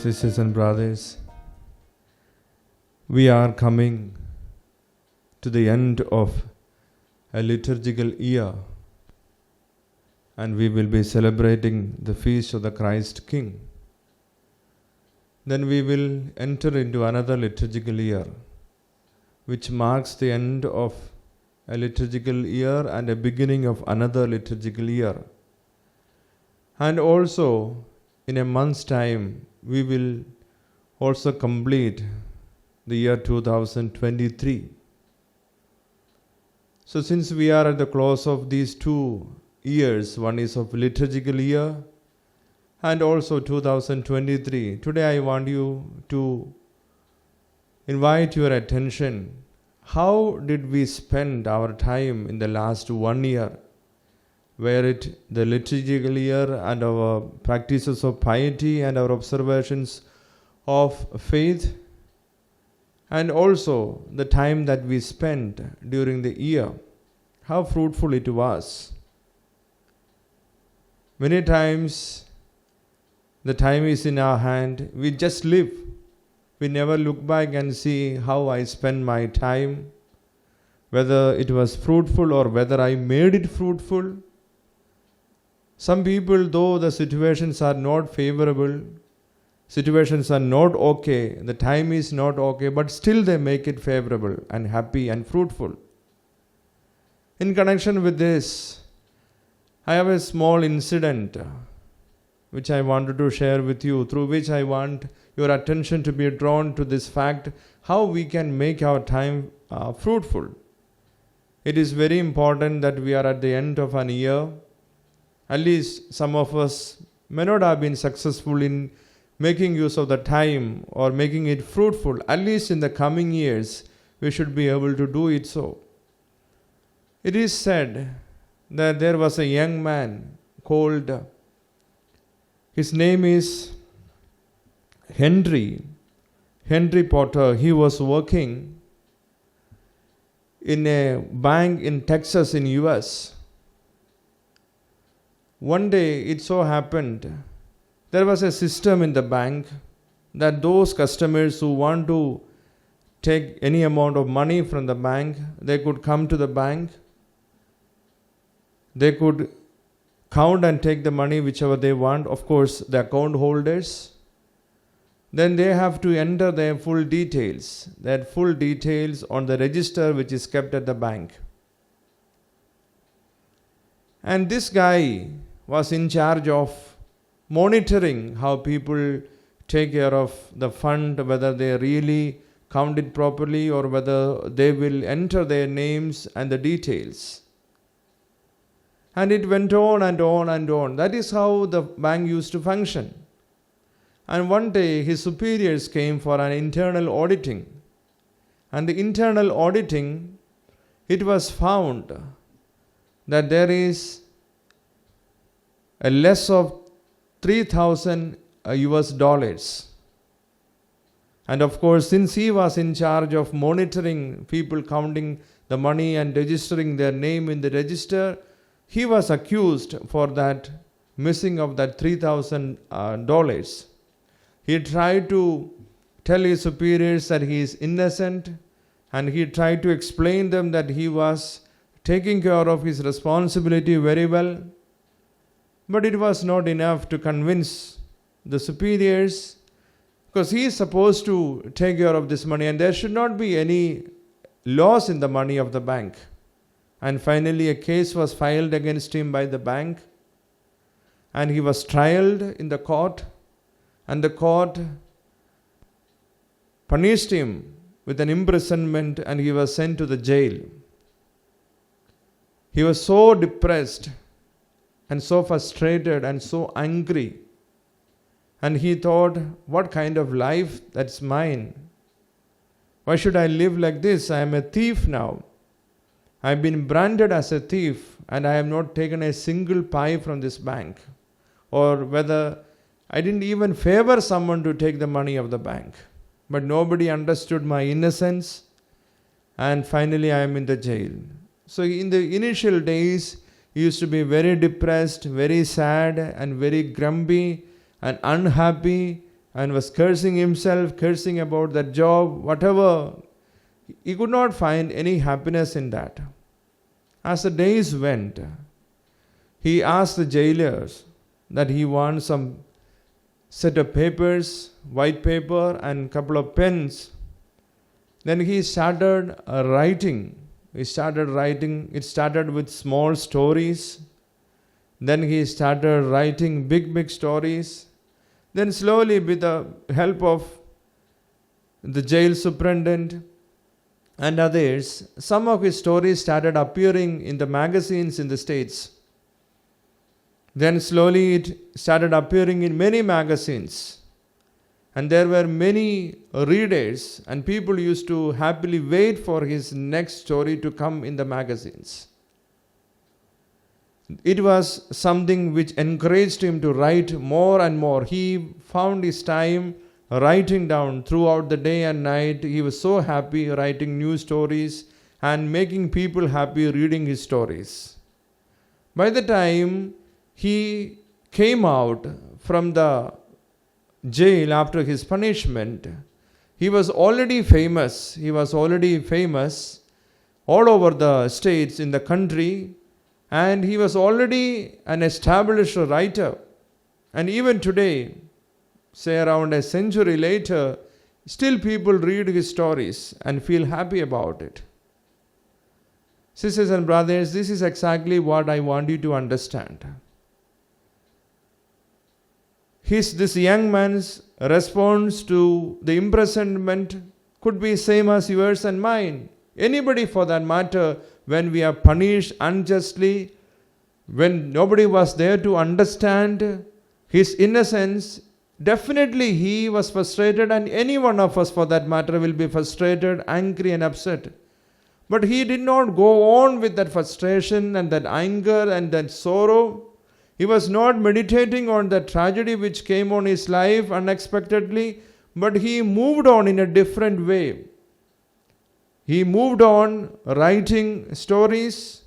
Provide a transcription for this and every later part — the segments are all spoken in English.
Sisters and brothers, we are coming to the end of a liturgical year, and we will be celebrating the feast of the Christ King. Then we will enter into another liturgical year, which marks the end of a liturgical year and a beginning of another liturgical year. And also, in a month's time, we will also complete the year 2023. So since we are at the close of these 2 years, one is of liturgical year and also 2023, today I want you to invite your attention. How did we spend our time in the last 1 year? Were it the liturgical year and our practices of piety and our observations of faith, and also the time that we spent during the year, how fruitful it was. Many times the time is in our hand, we just live. We never look back and see how I spent my time, whether it was fruitful or whether I made it fruitful. Some people, though the situations are not favorable, situations are not okay, the time is not okay, but still they make it favorable and happy and fruitful. In connection with this, I have a small incident which I wanted to share with you, through which I want your attention to be drawn to this fact, how we can make our time fruitful. It is very important that we are at the end of an year. At least some of us may not have been successful in making use of the time or making it fruitful. At least in the coming years, we should be able to do it so. It is said that there was a young man called, his name is Henry Potter. He was working in a bank in Texas in US. One day it so happened, there was a system in the bank that those customers who want to take any amount of money from the bank, they could come to the bank, they could count and take the money whichever they want, of course the account holders. Then they have to enter their full details on the register which is kept at the bank. And this guy was in charge of monitoring how people take care of the fund, whether they really count it properly or whether they will enter their names and the details. And it went on and on and on. That is how the bank used to function. And one day his superiors came for an internal auditing. And the internal auditing, it was found that there is a less of $3,000 US. And of course, since he was in charge of monitoring people counting the money and registering their name in the register, he was accused for that missing of that $3,000. He tried to tell his superiors that he is innocent, and he tried to explain them that he was taking care of his responsibility very well. But it was not enough to convince the superiors, because he is supposed to take care of this money and there should not be any loss in the money of the bank. And finally a case was filed against him by the bank, and he was trialed in the court, and the court punished him with an imprisonment and he was sent to the jail. He was so depressed and so frustrated and so angry. And he thought, what kind of life that's mine? Why should I live like this? I am a thief now. I have been branded as a thief and I have not taken a single pie from this bank. Or whether I didn't even favor someone to take the money of the bank. But nobody understood my innocence, and finally I am in the jail. So in the initial days, he used to be very depressed, very sad and very grumpy and unhappy and was cursing himself, cursing about that job, whatever. He could not find any happiness in that. As the days went, he asked the jailers that he wants some set of papers, white paper and couple of pens. Then he started writing. It started with small stories. Then he started writing big stories. Then slowly, with the help of the jail superintendent and others, some of his stories started appearing in the magazines in the States. Then slowly it started appearing in many magazines. And there were many readers, and people used to happily wait for his next story to come in the magazines. It was something which encouraged him to write more and more. He found his time writing down throughout the day and night. He was so happy writing new stories and making people happy reading his stories. By the time he came out from the jail after his punishment, he was already famous. He was already famous all over the states in the country, and he was already an established writer. And even today, say around a century later, still people read his stories and feel happy about it. Sisters and brothers, this is exactly what I want you to understand. This young man's response to the imprisonment could be same as yours and mine. Anybody for that matter, when we are punished unjustly, when nobody was there to understand his innocence, definitely he was frustrated, and any one of us for that matter will be frustrated, angry and upset. But he did not go on with that frustration and that anger and that sorrow. He was not meditating on the tragedy which came on his life unexpectedly, but he moved on in a different way. He moved on writing stories,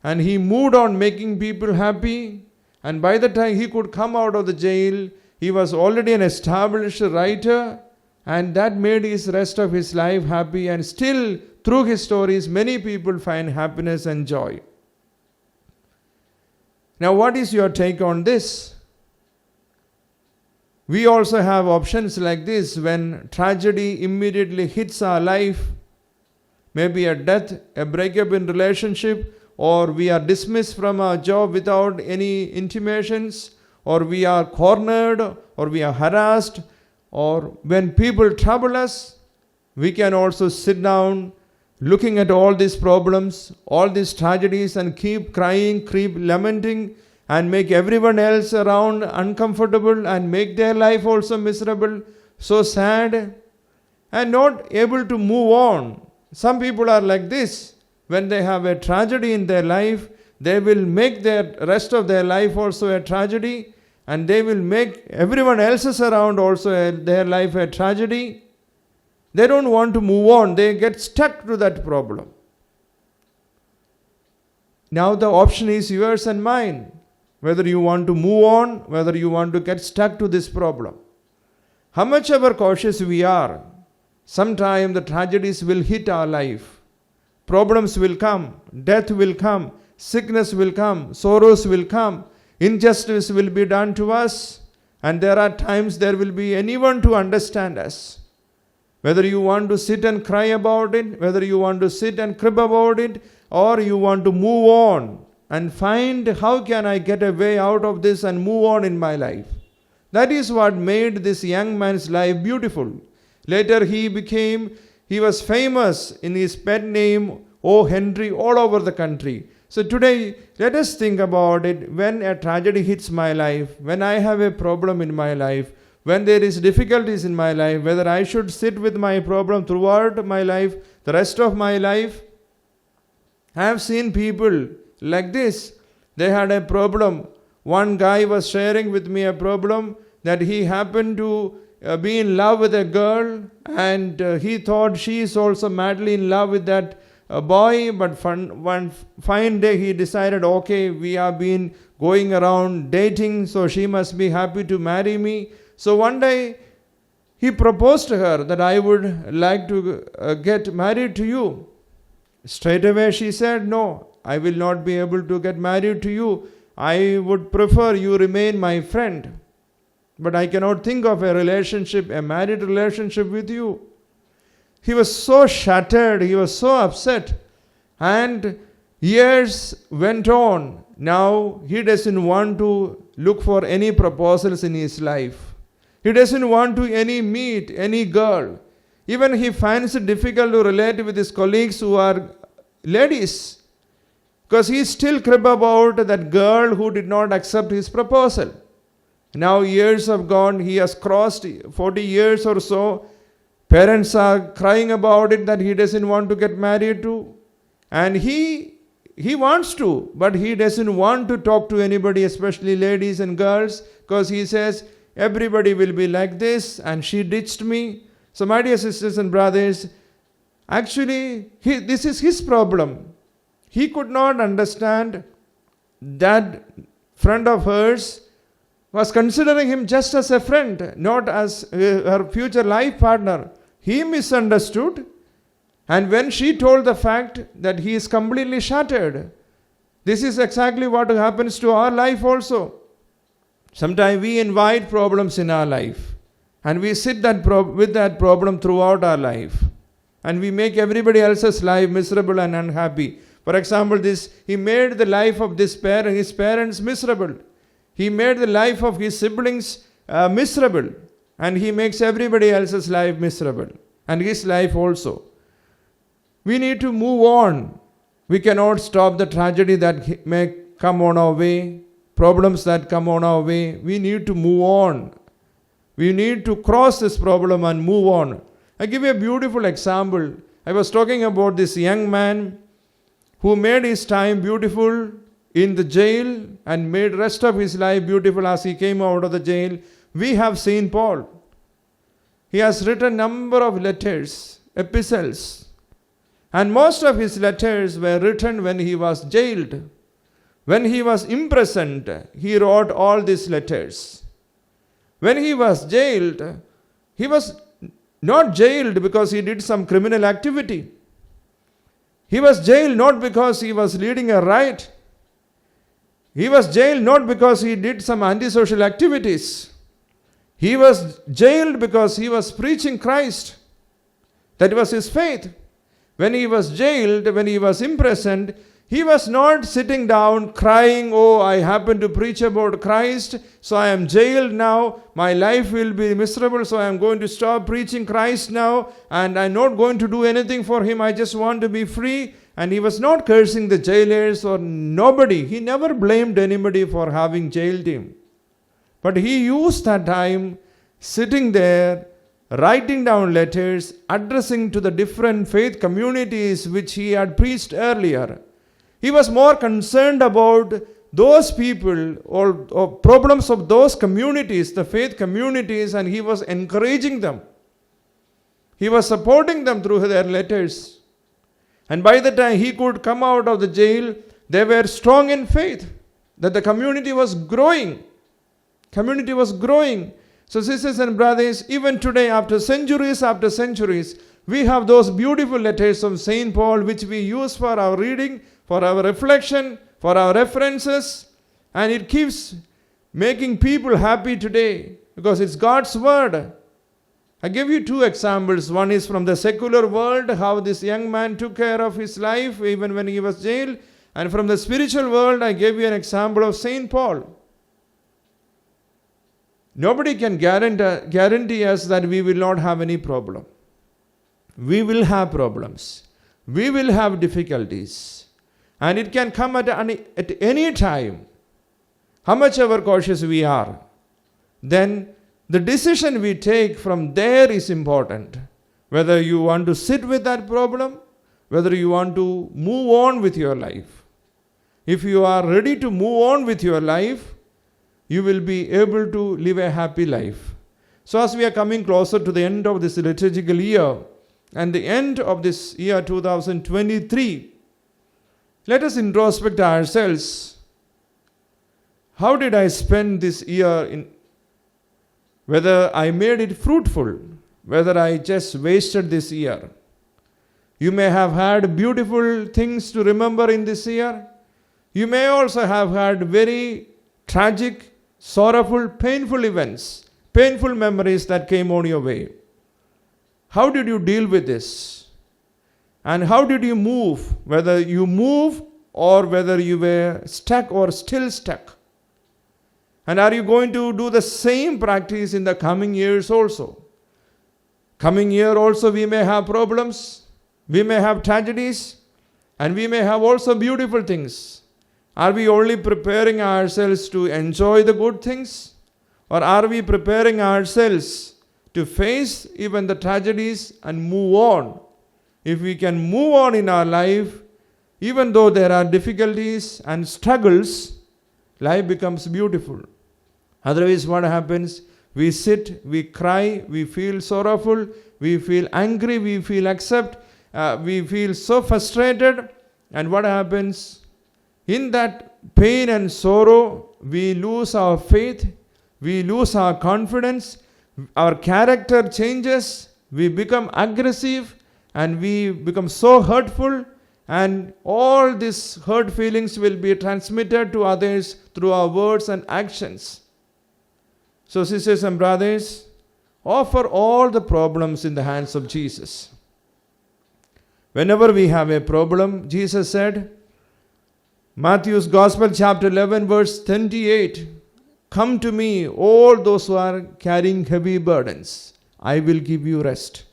and he moved on making people happy. And by the time he could come out of the jail, he was already an established writer, and that made his rest of his life happy. And still, through his stories, many people find happiness and joy. Now, what is your take on this? We also have options like this when tragedy immediately hits our life. Maybe a death, a breakup in relationship, or we are dismissed from our job without any intimations, or we are cornered, or we are harassed, or when people trouble us, we can also sit down looking at all these problems, all these tragedies, and keep crying, keep lamenting, and make everyone else around uncomfortable and make their life also miserable, so sad, and not able to move on. Some people are like this. When they have a tragedy in their life, they will make their rest of their life also a tragedy, and they will make everyone else's around also their life a tragedy. They don't want to move on. They get stuck to that problem. Now the option is yours and mine. Whether you want to move on, whether you want to get stuck to this problem. How much ever cautious we are, sometime the tragedies will hit our life. Problems will come, death will come, sickness will come, sorrows will come, injustice will be done to us, and there are times there will be anyone to understand us. Whether you want to sit and cry about it, whether you want to sit and crib about it, or you want to move on and find how can I get a way out of this and move on in my life. That is what made this young man's life beautiful. Later he was famous in his pet name, O. Henry, all over the country. So today, let us think about it. When a tragedy hits my life, when I have a problem in my life, when there is difficulties in my life, whether I should sit with my problem throughout my life, the rest of my life. I have seen people like this. They had a problem. One guy was sharing with me a problem that he happened to be in love with a girl, and he thought she is also madly in love with that boy, but one fine day he decided, okay, we have been going around dating, so she must be happy to marry me. So one day he proposed to her that I would like to get married to you. Straight away she said, no, I will not be able to get married to you. I would prefer you remain my friend. But I cannot think of a relationship, a married relationship with you. He was so shattered, he was so upset. And years went on. Now he doesn't want to look for any proposals in his life. He doesn't want to meet any girl. Even he finds it difficult to relate with his colleagues who are ladies. Because he still crib about that girl who did not accept his proposal. Now years have gone, he has crossed 40 years or so. Parents are crying about it that he doesn't want to get married to. And he wants to, but he doesn't want to talk to anybody, especially ladies and girls, because he says, everybody will be like this, and she ditched me. So my dear sisters and brothers, actually, this is his problem. He could not understand that friend of hers was considering him just as a friend, not as her future life partner. He misunderstood. And when she told the fact that he is completely shattered, this is exactly what happens to our life also. Sometimes we invite problems in our life and we sit with that problem throughout our life. And we make everybody else's life miserable and unhappy. For example, he made the life of his parents miserable. He made the life of his siblings miserable. And he makes everybody else's life miserable. And his life also. We need to move on. We cannot stop the tragedy that may come on our way, problems that come on our way. We need to move on. We need to cross this problem and move on. I give you a beautiful example. I was talking about this young man who made his time beautiful in the jail and made rest of his life beautiful as he came out of the jail. We have St. Paul. He has written a number of letters, epistles. And most of his letters were written when he was jailed. When he was imprisoned, he wrote all these letters. When he was jailed, he was not jailed because he did some criminal activity. He was jailed not because he was leading a riot. He was jailed not because he did some antisocial activities. He was jailed because he was preaching Christ. That was his faith. When he was jailed, when he was imprisoned, he was not sitting down crying, oh, I happen to preach about Christ, so I am jailed now, my life will be miserable, so I am going to stop preaching Christ now, and I am not going to do anything for him, I just want to be free. And he was not cursing the jailers or nobody. He never blamed anybody for having jailed him. But he used that time sitting there, writing down letters, addressing to the different faith communities which he had preached earlier. He was more concerned about those people or problems of those communities, the faith communities, and he was encouraging them. He was supporting them through their letters. And by the time he could come out of the jail, they were strong in faith that the community was growing. Community was growing. So sisters and brothers, even today after centuries, we have those beautiful letters of St. Paul which we use for our reading, for our reflection, for our references. And it keeps making people happy today because it's God's word. I give you two examples. One is from the secular world, how this young man took care of his life even when he was jailed. And from the spiritual world, I gave you an example of St. Paul. Nobody can guarantee us that we will not have any problem. We will have problems. We will have difficulties. And it can come at any time. How much ever cautious we are, then the decision we take from there is important. Whether you want to sit with that problem, whether you want to move on with your life. If you are ready to move on with your life, you will be able to live a happy life. So as we are coming closer to the end of this liturgical year and the end of this year 2023, let us introspect ourselves. How did I spend this year whether I made it fruitful, whether I just wasted this year. You may have had beautiful things to remember in this year. You may also have had very tragic, sorrowful, painful events, painful memories that came on your way. How did you deal with this? And how did you move? Whether you move or whether you were stuck or still stuck. And are you going to do the same practice in the coming years also? Coming year also we may have problems, we may have tragedies, and we may have also beautiful things. Are we only preparing ourselves to enjoy the good things? Or are we preparing ourselves to face even the tragedies and move on? If we can move on in our life, even though there are difficulties and struggles, life becomes beautiful. Otherwise, what happens? We sit, we cry, we feel sorrowful, we feel angry, we feel we feel so frustrated. And what happens? In that pain and sorrow, we lose our faith, we lose our confidence, our character changes, we become aggressive, and we become so hurtful, and all these hurt feelings will be transmitted to others through our words and actions. So, sisters and brothers, offer all the problems in the hands of Jesus. Whenever we have a problem, Jesus said, Matthew's Gospel, chapter 11, verse 28, "Come to me, all those who are carrying heavy burdens. I will give you rest."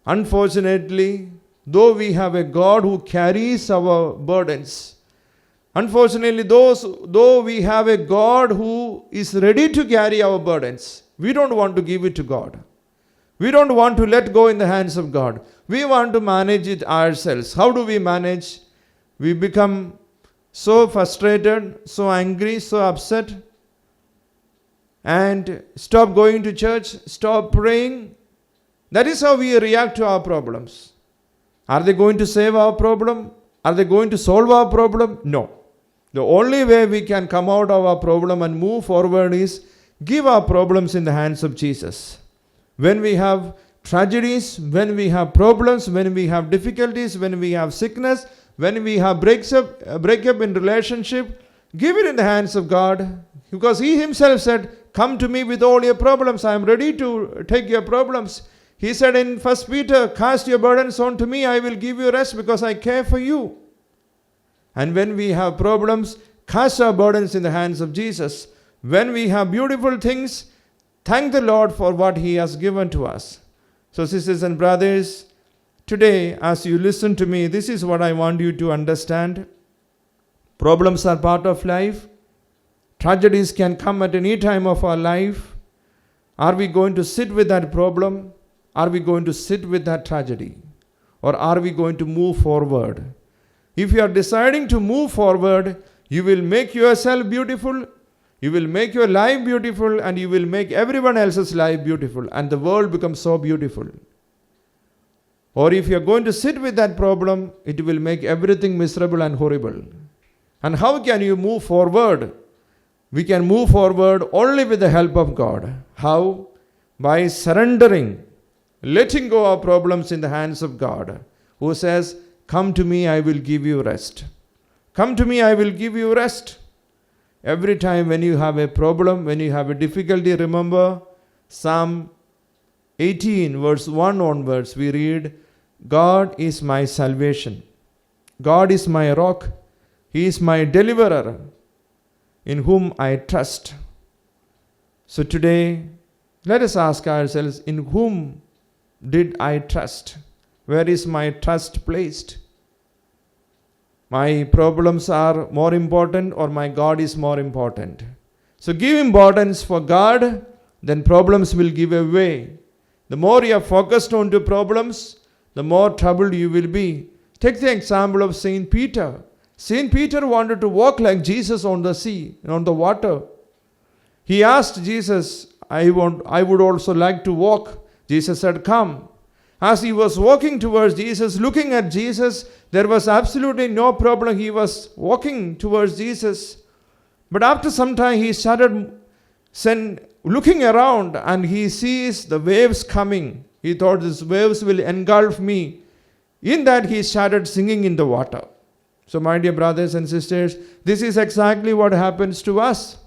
Unfortunately, though we have a God who carries our burdens, though we have a God who is ready to carry our burdens, we don't want to give it to God. We don't want to let go in the hands of God. We want to manage it ourselves. How do we manage? We become so frustrated, so angry, so upset, and stop going to church, stop praying. That is how we react to our problems. Are they going to save our problem? Are they going to solve our problem? No. The only way we can come out of our problem and move forward is give our problems in the hands of Jesus. When we have tragedies, when we have problems, when we have difficulties, when we have sickness, when we have breakup in relationship, give it in the hands of God. Because He Himself said, "Come to me with all your problems. I am ready to take your problems." He said in 1 Peter, "Cast your burdens onto me. I will give you rest because I care for you." And when we have problems, cast our burdens in the hands of Jesus. When we have beautiful things, thank the Lord for what He has given to us. So, sisters and brothers, today, as you listen to me, this is what I want you to understand. Problems are part of life. Tragedies can come at any time of our life. Are we going to sit with that problem? Are we going to sit with that tragedy? Or are we going to move forward? If you are deciding to move forward, you will make yourself beautiful, you will make your life beautiful, and you will make everyone else's life beautiful, and the world becomes so beautiful. Or if you are going to sit with that problem, it will make everything miserable and horrible. And how can you move forward? We can move forward only with the help of God. How? By surrendering, letting go of problems in the hands of God, who says, "Come to me, I will give you rest." Come to me, I will give you rest. Every time when you have a problem, when you have a difficulty, remember Psalm 18, verse 1 onwards, we read, "God is my salvation. God is my rock. He is my deliverer, in whom I trust." So today, let us ask ourselves, in whom did I trust? Where is my trust placed? My problems are more important, or my God is more important? So give importance for God, then problems will give away. The more you are focused on the problems, the more troubled you will be. Take the example of Saint Peter. Saint Peter wanted to walk like Jesus on the sea, on the water. He asked Jesus, I would also like to walk. Jesus said, "Come." As he was walking towards Jesus, looking at Jesus, there was absolutely no problem. He was walking towards Jesus. But after some time, he started looking around and he sees the waves coming. He thought these waves will engulf me. In that he started singing in the water. So my dear brothers and sisters, this is exactly what happens to us.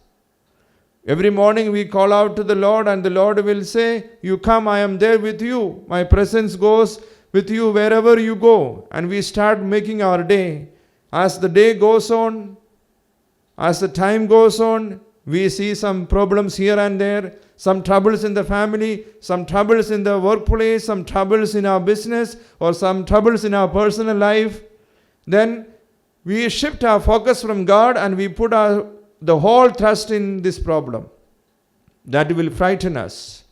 Every morning we call out to the Lord and the Lord will say, you come, I am there with you. My presence goes with you wherever you go. And we start making our day. As the day goes on, as the time goes on, we see some problems here and there, some troubles in the family, some troubles in the workplace, some troubles in our business, or some troubles in our personal life. Then we shift our focus from God and we put the whole trust in this problem. That will frighten us.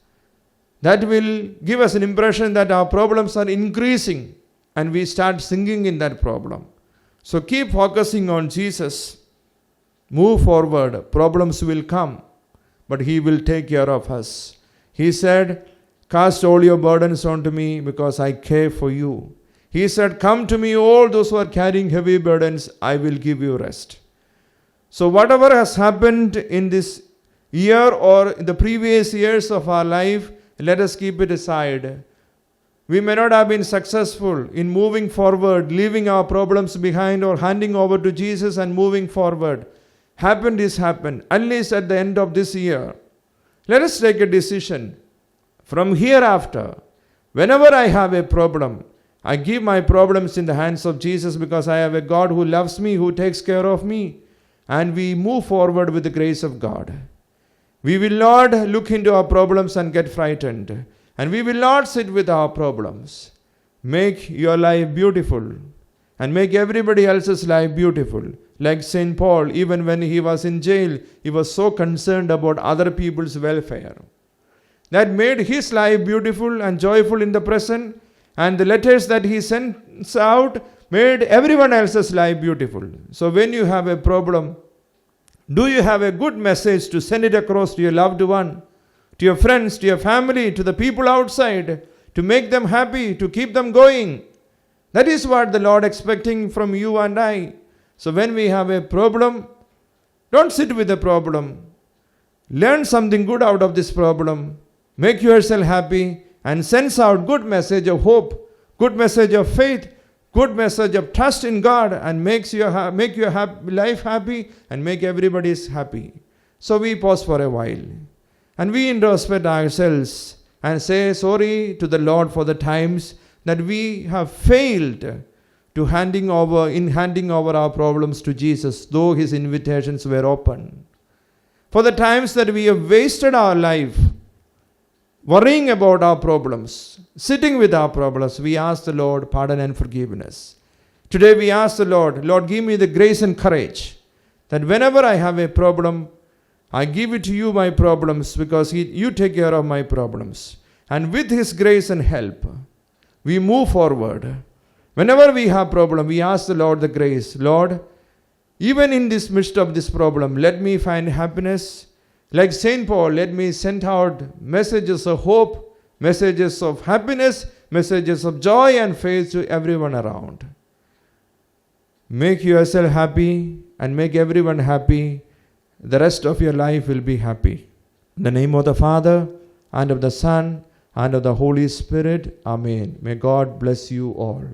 That will give us an impression that our problems are increasing and we start singing in that problem. So keep focusing on Jesus. Move forward. Problems will come, but He will take care of us. He said, cast all your burdens onto me because I care for you. He said, come to me all those who are carrying heavy burdens, I will give you rest. So whatever has happened in this year or in the previous years of our life, let us keep it aside. We may not have been successful in moving forward, leaving our problems behind or handing over to Jesus and moving forward. Happened is happened, at least at the end of this year. Let us take a decision. From hereafter, whenever I have a problem, I give my problems in the hands of Jesus because I have a God who loves me, who takes care of me. And we move forward with the grace of God. We will not look into our problems and get frightened. And we will not sit with our problems. Make your life beautiful. And make everybody else's life beautiful. Like St. Paul, even when he was in jail, he was so concerned about other people's welfare. That made his life beautiful and joyful in the present. And the letters that he sends out made everyone else's life beautiful. So when you have a problem, do you have a good message to send it across to your loved one, to your friends, to your family, to the people outside, to make them happy, to keep them going? That is what the Lord is expecting from you and I. So when we have a problem, don't sit with the problem. Learn something good out of this problem. Make yourself happy and send out good message of hope, good message of faith, good message of trust in God, and make your life happy and make everybody happy. So we pause for a while and we introspect ourselves and say sorry to the Lord for the times that we have failed to handing over our problems to Jesus, though His invitations were open. For the times that we have wasted our life worrying about our problems, sitting with our problems, we ask the Lord pardon and forgiveness. Today we ask the Lord, Lord, give me the grace and courage that whenever I have a problem, I give it to you, my problems, because you take care of my problems. And with His grace and help, we move forward. Whenever we have problem, we ask the Lord the grace. Lord, even in this midst of this problem, let me find happiness. Like St. Paul, let me send out messages of hope, messages of happiness, messages of joy and faith to everyone around. Make yourself happy and make everyone happy. The rest of your life will be happy. In the name of the Father, and of the Son, and of the Holy Spirit. Amen. May God bless you all.